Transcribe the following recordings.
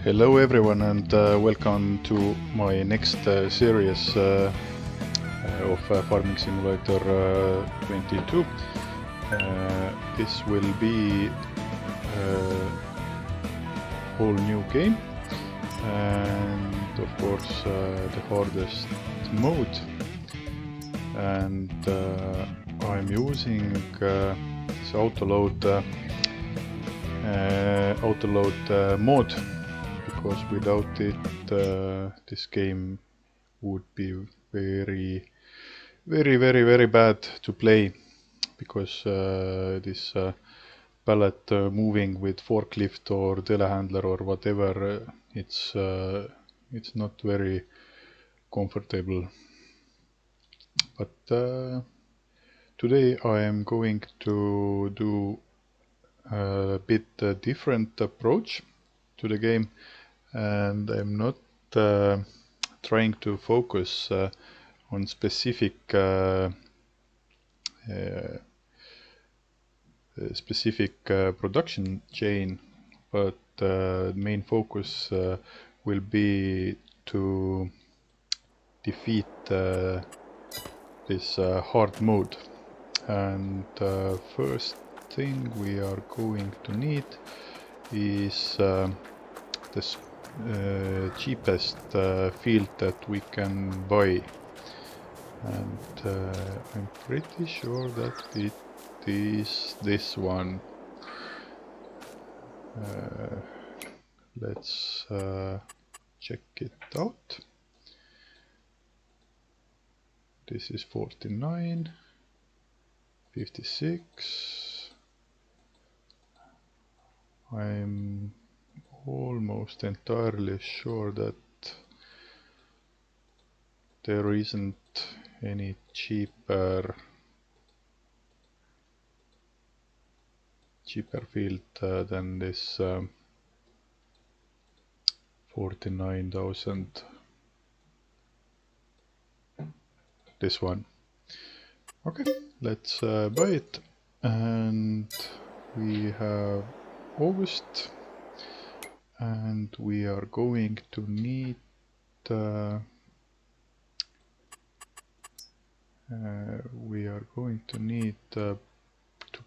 Hello everyone and welcome to my next series of Farming Simulator 22. This will be a whole new game and of course the hardest mode, and I'm using this autoload mod, because without it this game would be very bad to play, because this pallet moving with forklift or telehandler or whatever, it's not very comfortable. But today I am going to do a bit different approach to the game, and I'm not trying to focus on specific production chain, but main focus will be to defeat this hard mode. And first thing we are going to need is this cheapest field that we can buy, and I'm pretty sure that it is this one. Let's check it out. This is 49, 56. I'm almost entirely sure that there isn't any cheaper field than this 49,000. This one. Okay, let's buy it. And we have August, and we are going to need to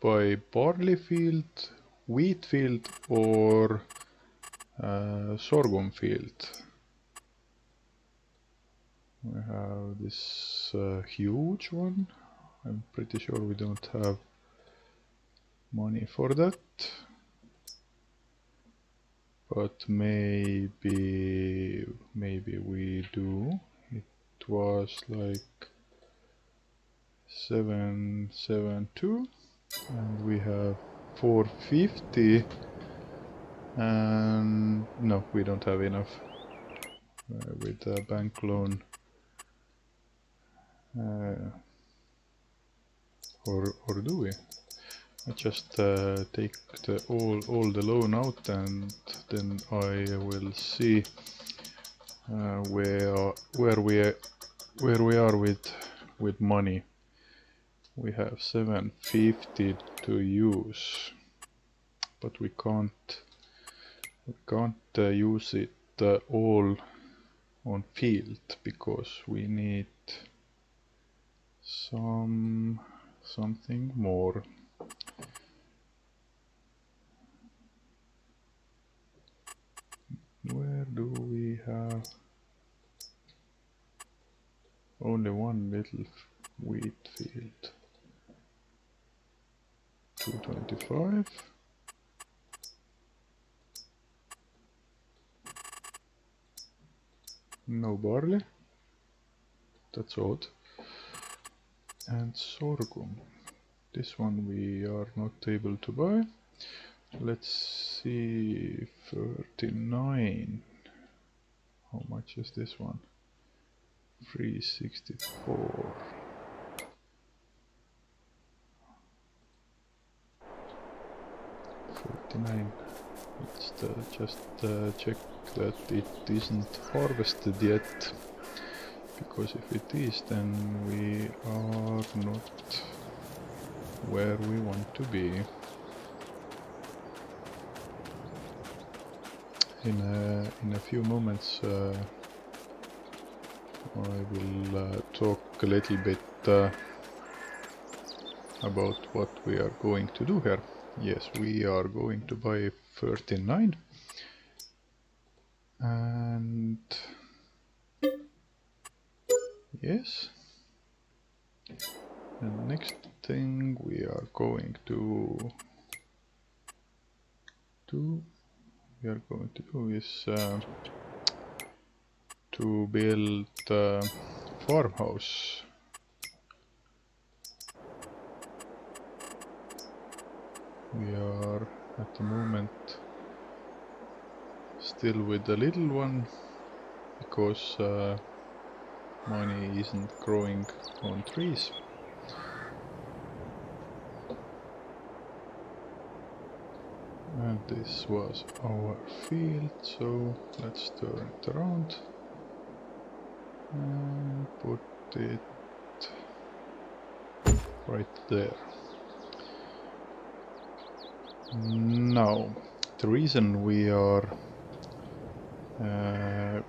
buy barley field, wheat field, or sorghum field. We have this huge one. I'm pretty sure we don't have money for that, but maybe we do. It was like 772, and we have 450, and no, we don't have enough with a bank loan. Or do we? I just take all the loan out, and then I will see where we are with money. We have 750 to use, but we can't use it all on field, because we need something more. Where do we have only one little wheat field? 225. No barley. That's odd. And sorghum. This one we are not able to buy. Let's see, 39. How much is this one? 364. Let's just check that it isn't harvested yet, because if it is, then we are not where we want to be. in a few moments I will talk a little bit about what we are going to do here. Yes, we are going to buy 39 and yes, and next thing we are going to do is to build a farmhouse. We are at the moment still with the little one because money isn't growing on trees. And this was our field, so let's turn it around and put it right there. Now, the reason we are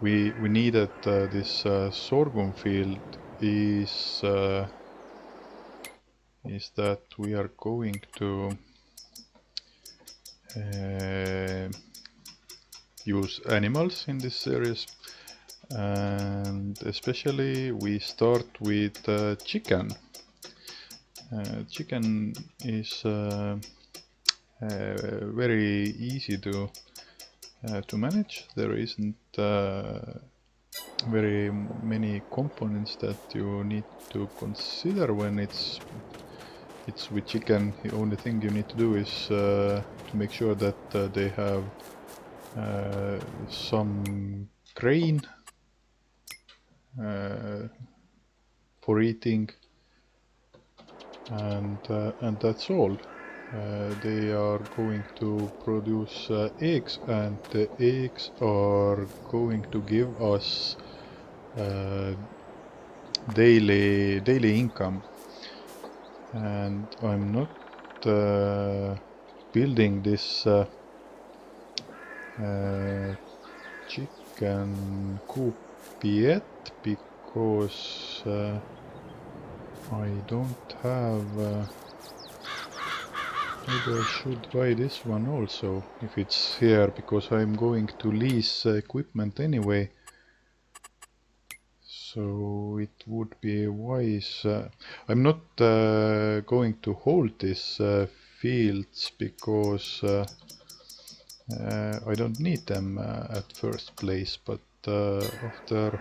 we needed this sorghum field is that we are going to use animals in this series, and especially we start with chicken. Chicken is very easy to manage. There isn't very many components that you need to consider when it's with chicken. The only thing you need to do is to make sure that they have some grain for eating, and that's all. They are going to produce eggs, and the eggs are going to give us daily income. And I'm not building this chicken coop yet because I don't have maybe I should buy this one also if it's here, because I'm going to lease equipment anyway, so it would be wise. I'm not going to hold these fields because I don't need them at first place, but after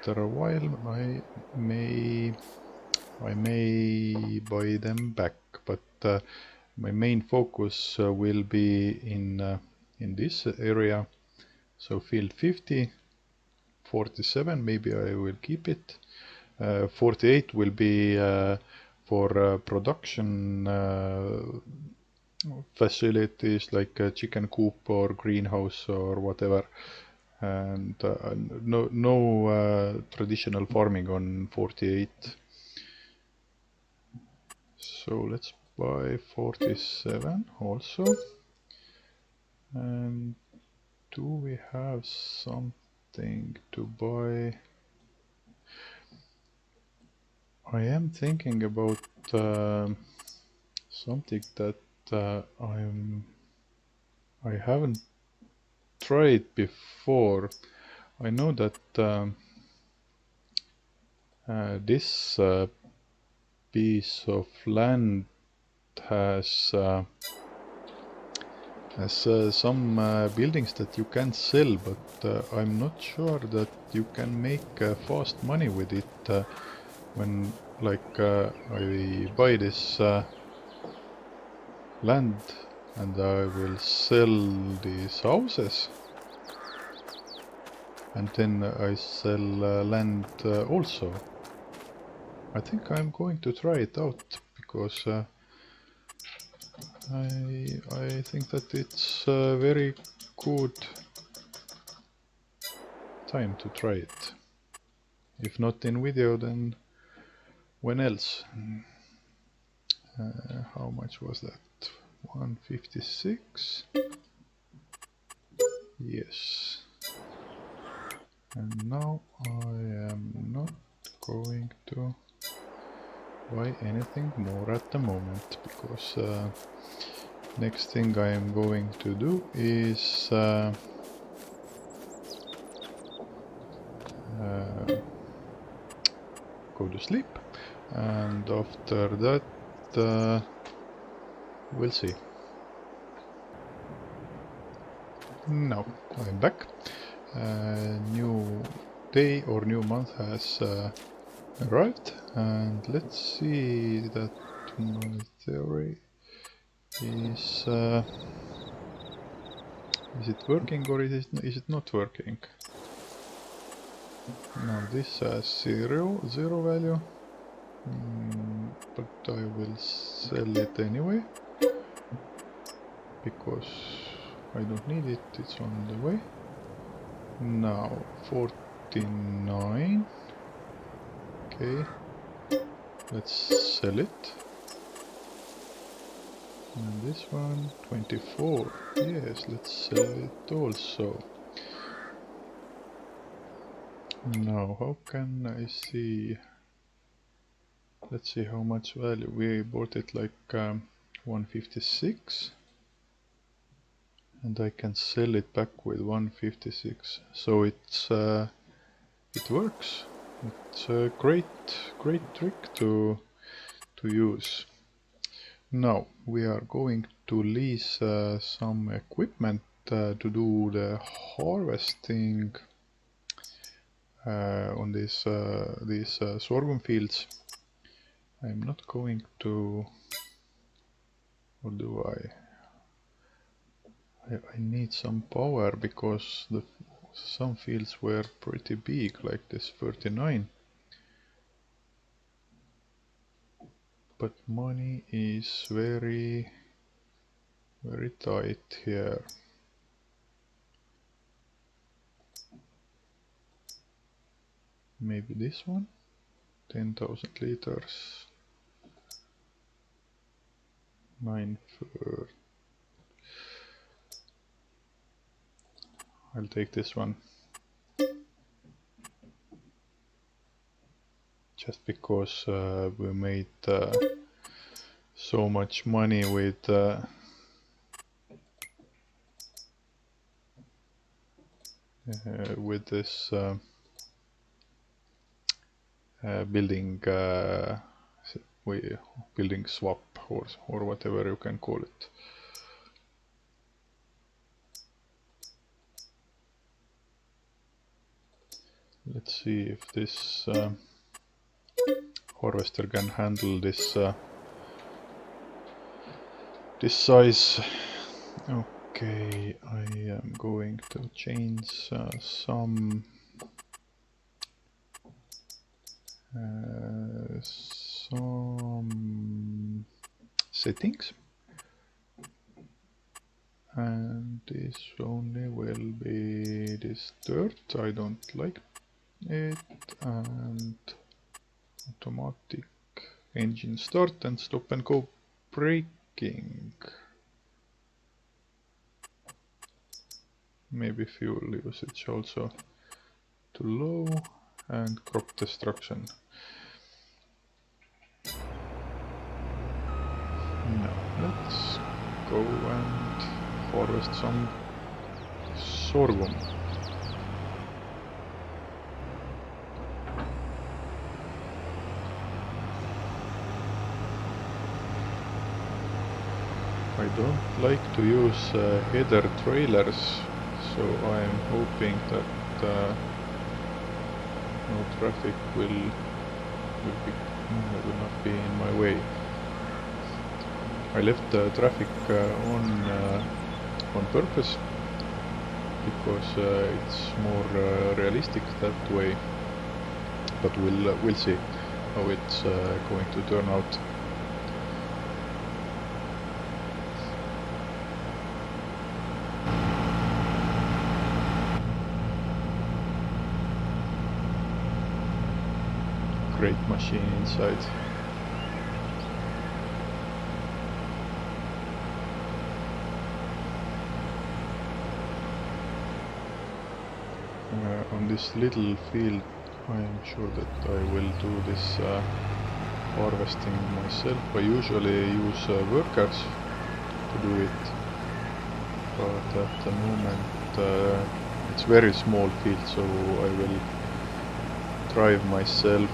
a while I may buy them back. But my main focus will be in this area. So field 50, 47, maybe I will keep it. 48 will be for production facilities like a chicken coop or greenhouse or whatever, and no traditional farming on 48. So let's buy 47 also. And do we have something to buy? I am thinking about something that I haven't tried before. I know that this piece of land has some buildings that you can sell, but I'm not sure that you can make fast money with it when I buy this land and I will sell these houses, and then I sell land also. I think I'm going to try it out because I think that it's a very good time to try it. If not in video, then when else? How much was that? 156? Yes. And now I am not going to buy anything more at the moment, because next thing I am going to do is go to sleep, and after that we'll see. Now I'm back. New day or new month has arrived, and let's see that my theory is it working or is it not working? Now this has zero value, but I will sell it anyway, because I don't need it, it's on the way. Now 49, okay, let's sell it. And this one 24, yes, let's sell it also. Now how can I see, let's see how much value. We bought it like 156, and I can sell it back with 156, so it's it works. It's a great trick to use. Now we are going to lease some equipment to do the harvesting on these sorghum fields. I'm not going to, or do I need some power, because some fields were pretty big, like this 39. But money is very tight here. Maybe this one? 10,000 liters. 9 for... I'll take this one. Just because we made so much money with this building building swap, or whatever you can call it. Let's see if this harvester can handle this this size. Okay, I am going to change some settings, and this only will be this dirt. I don't like it, and automatic engine start and stop and go braking. Maybe fuel usage also to low, and crop destruction. Now let's go and harvest some sorghum. I don't like to use header trailers, so I am hoping that no traffic will not be in my way. I left the traffic on purpose, because it's more realistic that way. But we'll see how it's going to turn out. Great machine inside. on this little field I am sure that I will do this harvesting myself. I usually use workers to do it, but at the moment it's very small field, so I will drive myself.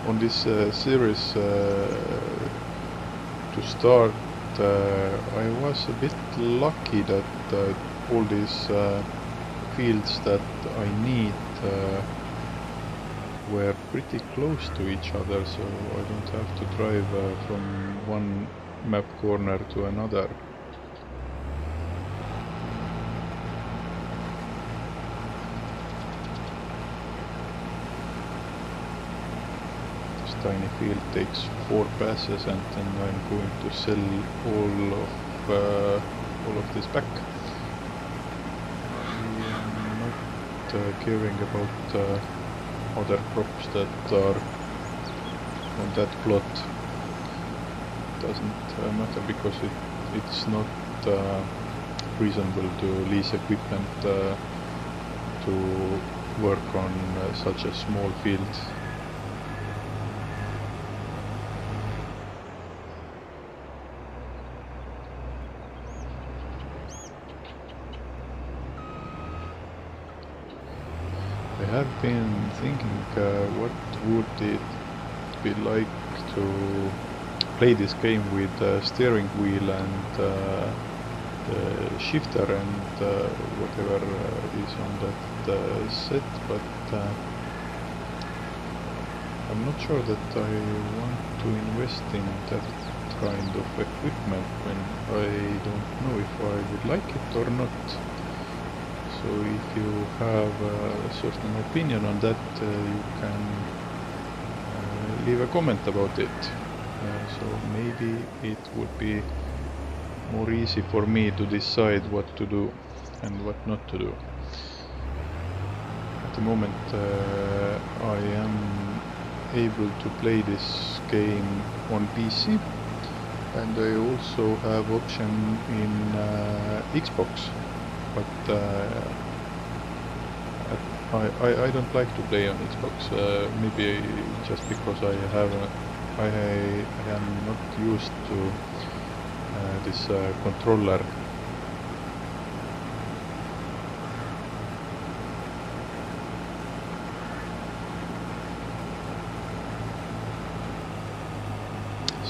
On this series to start, I was a bit lucky that all these fields that I need were pretty close to each other, so I don't have to drive from one map corner to another. This tiny field takes 4 passes, and then I'm going to sell all of this back. I am not caring about other crops that are on that plot. Doesn't matter, because it's not reasonable to lease equipment to work on such a small field. I have been thinking what would it be like to play this game with the steering wheel and the shifter and whatever is on that set, but I'm not sure that I want to invest in that kind of equipment when I don't know if I would like it or not. So if you have a certain opinion on that, you can leave a comment about it. So maybe it would be more easy for me to decide what to do and what not to do. At the moment I am able to play this game on PC, and I also have option in Xbox, but I don't like to play on Xbox, maybe just because I am not used to this controller.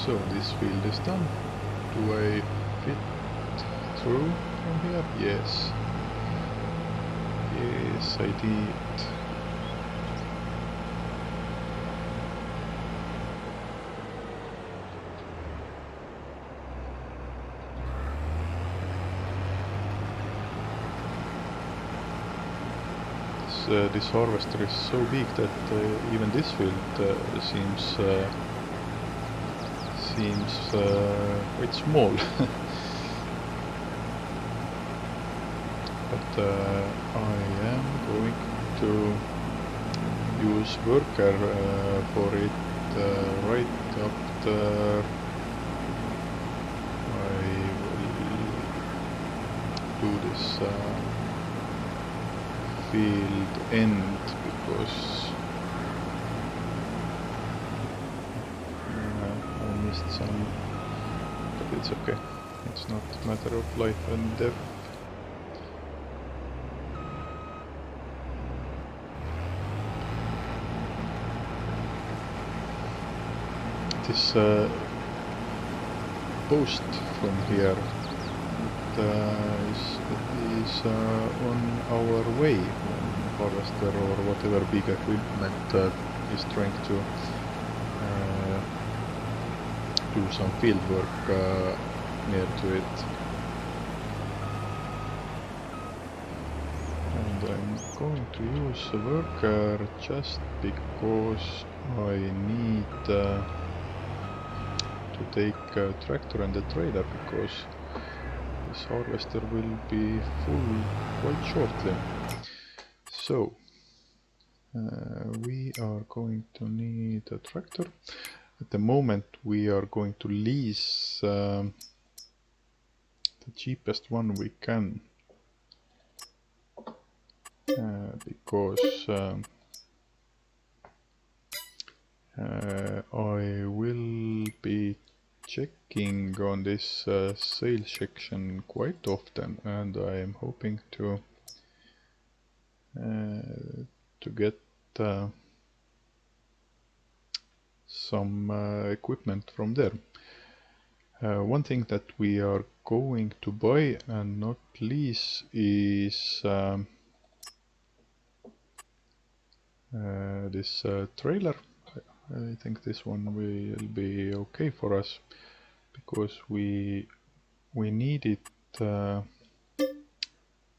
So this field is done. Do I fit through from here? Yes. Yes, I did. This harvester is so big that even this field seems quite small. But I am going to use worker for it right up there. I will do this field end because I missed some, but it's okay. It's not a matter of life and death. This post from here is on our way when harvester or whatever big equipment is trying to do some field work near to it. And I'm going to use a worker just because I need to take a tractor and a trailer, because this harvester will be full quite shortly. So we are going to need a tractor. at the moment we are going to lease the cheapest one we can, because I will be checking on this sales section quite often, and I am hoping to get some equipment from there. One thing that we are going to buy and not lease is this trailer. I think this one will be okay for us, because we need it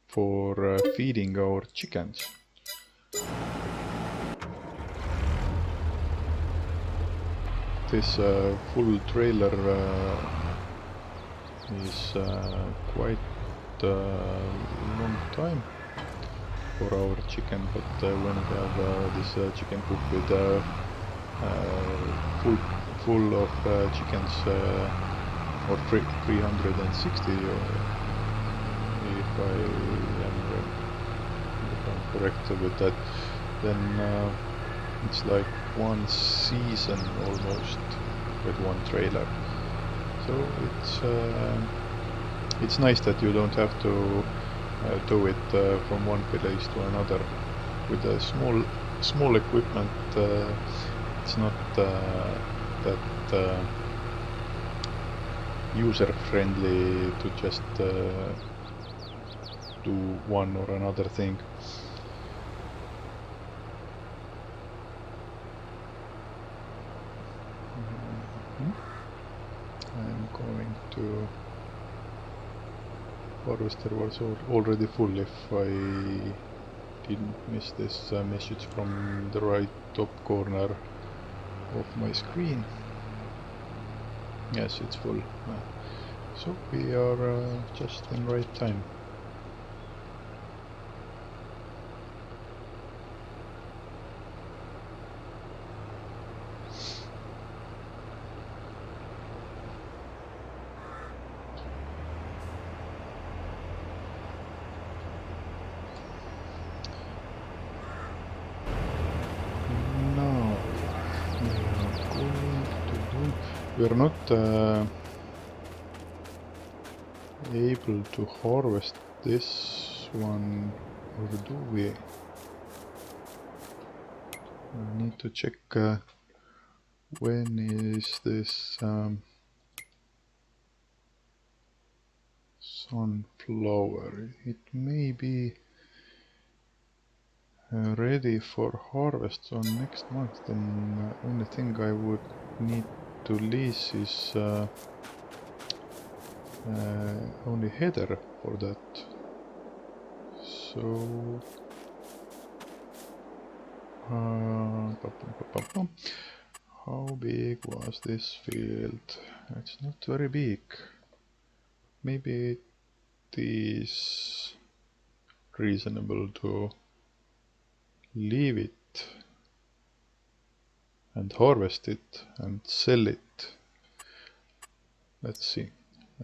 for feeding our chickens. This full trailer is quite long time for our chicken, but when we have this chicken coop with full of chickens, or 360, if I'm correct with that, then it's like one season almost with one trailer. So it's nice that you don't have to tow it from one place to another. With a small equipment, it's not that user friendly to just do one or another thing. I'm going to... Harvester was already full, if I didn't miss this message from the right top corner of my screen. Yes, it's full. So we are just in right time. We are not able to harvest this one, or do we? I need to check when is this sunflower. It may be ready for harvest on next month. Then only thing I would need to lease is only header for that. So how big was this field? It's not very big. Maybe it is reasonable to leave it and harvest it and sell it. Let's see.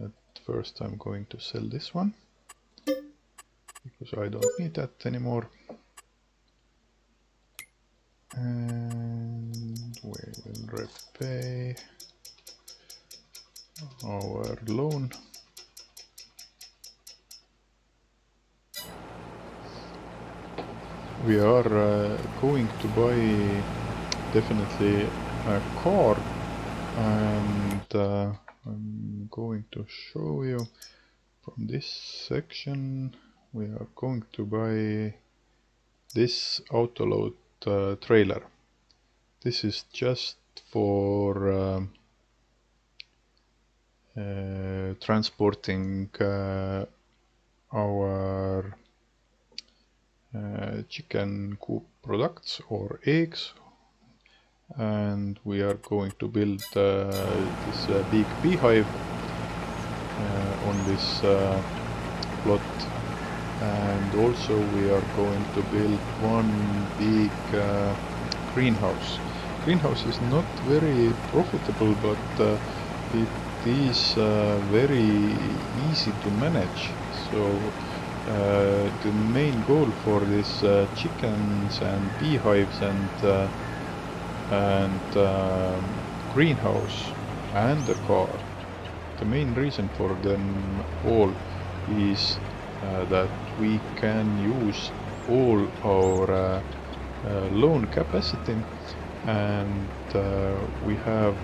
At first I'm going to sell this one, because I don't need that anymore. And we will repay our loan. We are going to buy definitely a car, and I'm going to show you from this section. We are going to buy this autoload trailer. This is just for transporting our chicken coop products or eggs, and we are going to build this big beehive on this plot, and also we are going to build one big greenhouse. greenhouse is not very profitable, but it is very easy to manage. So the main goal for this chickens and beehives and greenhouse and the car, the main reason for them all is that we can use all our loan capacity, and we have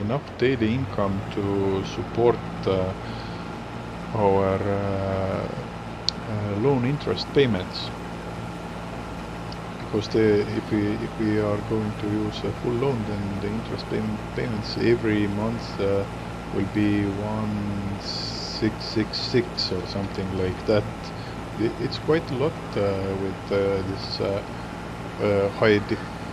enough daily income to support our loan interest payments. Because if we are going to use a full loan, then the interest payments every month will be 1666 or something like that. It's quite a lot with this high difficulty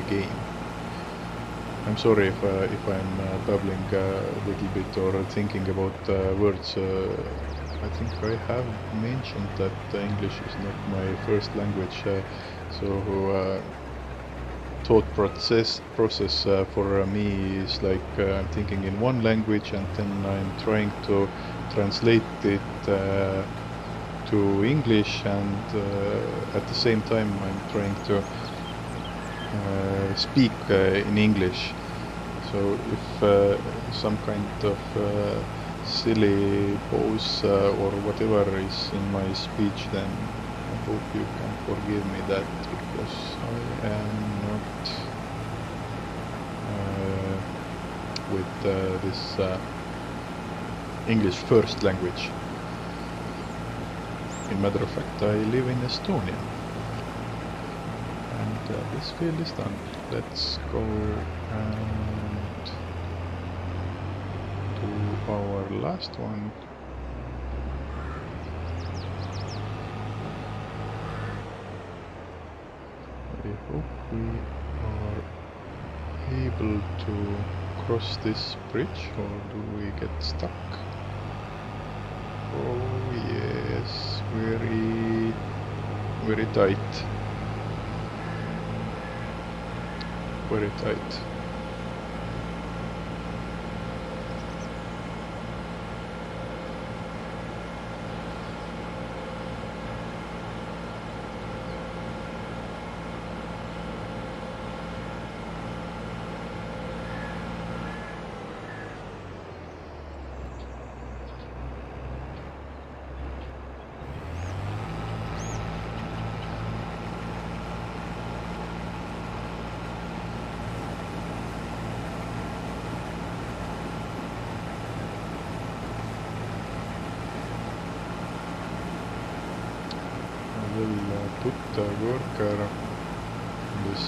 game. I'm sorry if I'm babbling a little bit or thinking about words. I think I have mentioned that English is not my first language, so thought process for me is like I'm thinking in one language and then I'm trying to translate it to English, and at the same time I'm trying to speak in English. So if some kind of silly pause or whatever is in my speech, then I hope you can forgive me that, because I am not with this English first language. In matter of fact, I live in Estonia. And this field is done. Let's go and do our last one. I hope we are able to cross this bridge, or do we get stuck? Oh yes, very tight. Very tight. Will put the worker on this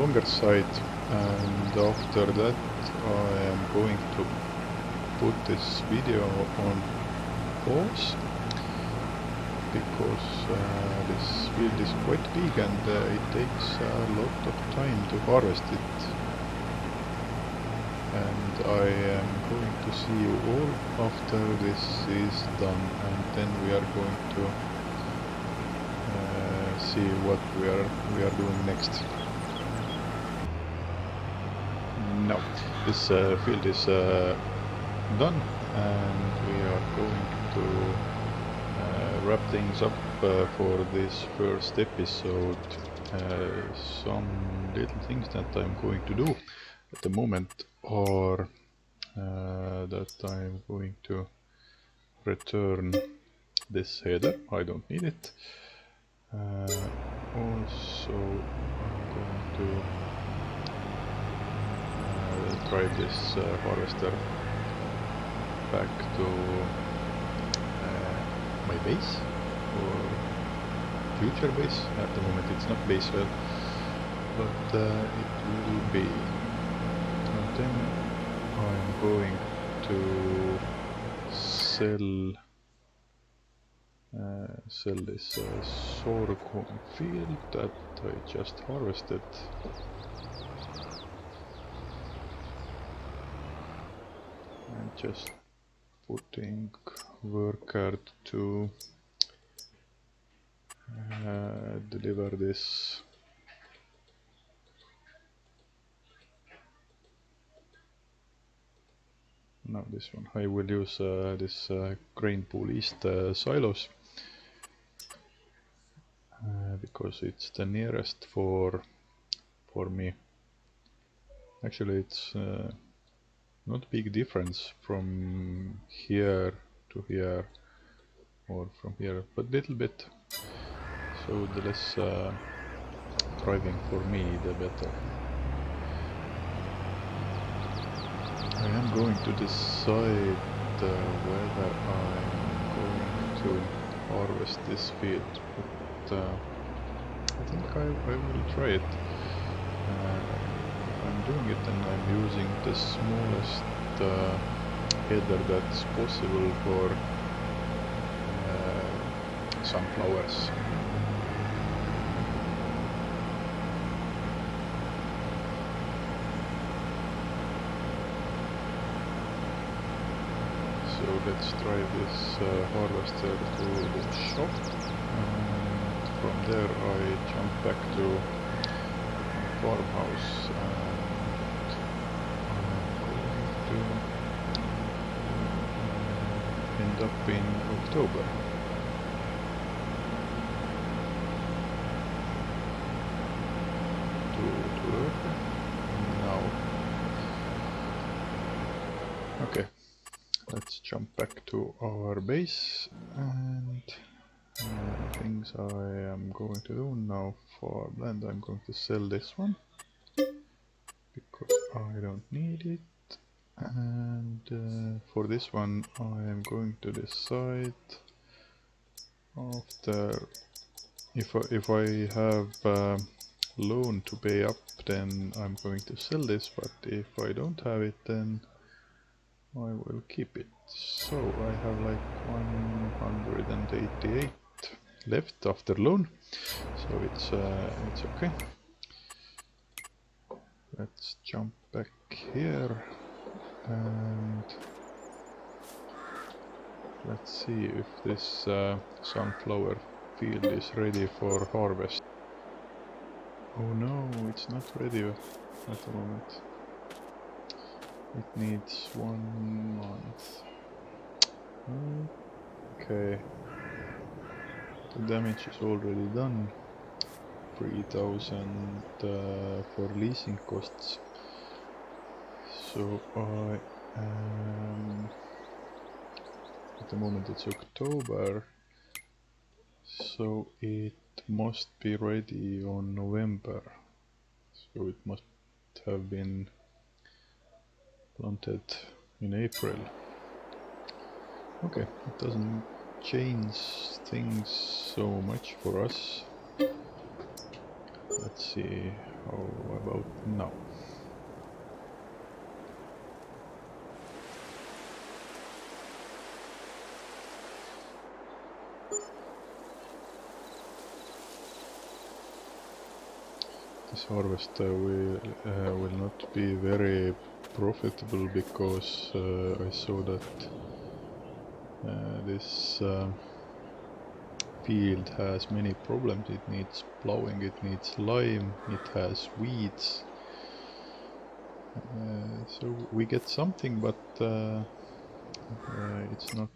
longer side, and after that I am going to put this video on pause, because this field is quite big and it takes a lot of time to harvest it. And I am going to see you all after this is done, and then we are going to see what we are doing next. Now this field is done, and we are going to wrap things up for this first episode. Some little things that I'm going to do at the moment are that I'm going to return this header. I don't need it. Also, I'm going to drive this harvester back to my base, or future base. At the moment it's not base well, but it will be. And then I'm going to sell this sorghum field that I just harvested. And just putting worker to deliver this. No, this one. I will use this grain pool east silos because it's the nearest for me. Actually, it's not big difference from here to here or from here, but little bit. So the less driving for me, the better. I am going to decide whether I'm going to harvest this field, but I think I will try it. I'm doing it and I'm using the smallest header that's possible for sunflowers. So let's drive this harvester to the shop, and from there I jump back to my farmhouse, and I'm going to end up in October. To work now. Okay. Let's jump back to our base, and things I am going to do now. For land, I'm going to sell this one because I don't need it, and for this one I am going to decide after if I have loan to pay up, then I'm going to sell this, but if I don't have it, then I will keep it. So I have like 188 left after loan, so it's okay. Let's jump back here and let's see if this sunflower field is ready for harvest. Oh no, it's not ready at the moment. It needs 1 month. Okay. The damage is already done. 3,000 for leasing costs. So I am... At the moment it's October. So it must be ready on November. So it must have been planted in April. Okay, it doesn't change things so much for us. Let's see, how about now? This harvest will not be very profitable because I saw that this field has many problems. It needs plowing, it needs lime, it has weeds. So we get something, but it's not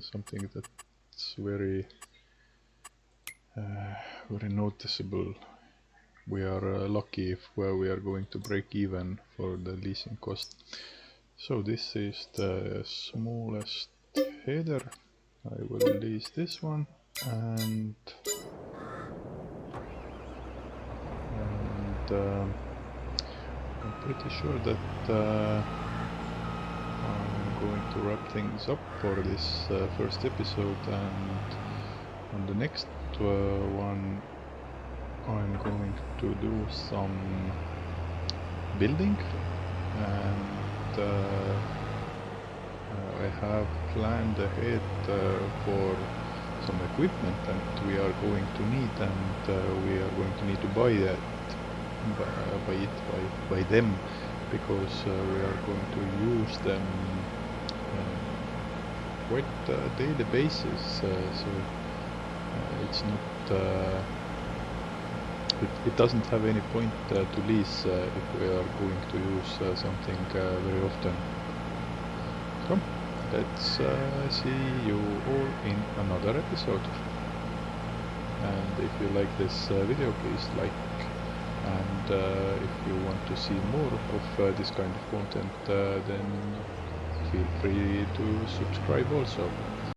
something that's very noticeable. We are lucky if we are going to break even for the leasing cost. So this is the smallest header. I will lease this one, and I'm pretty sure that I'm going to wrap things up for this first episode, and on the next one I'm going to do some building, and I have planned ahead for some equipment that we are going to need, and we are going to need to buy them, because we are going to use them quite daily basis, so it's not. It doesn't have any point to lease if we are going to use something very often. So let's see you all in another episode. And if you like this video, please like, and if you want to see more of this kind of content, then feel free to subscribe also.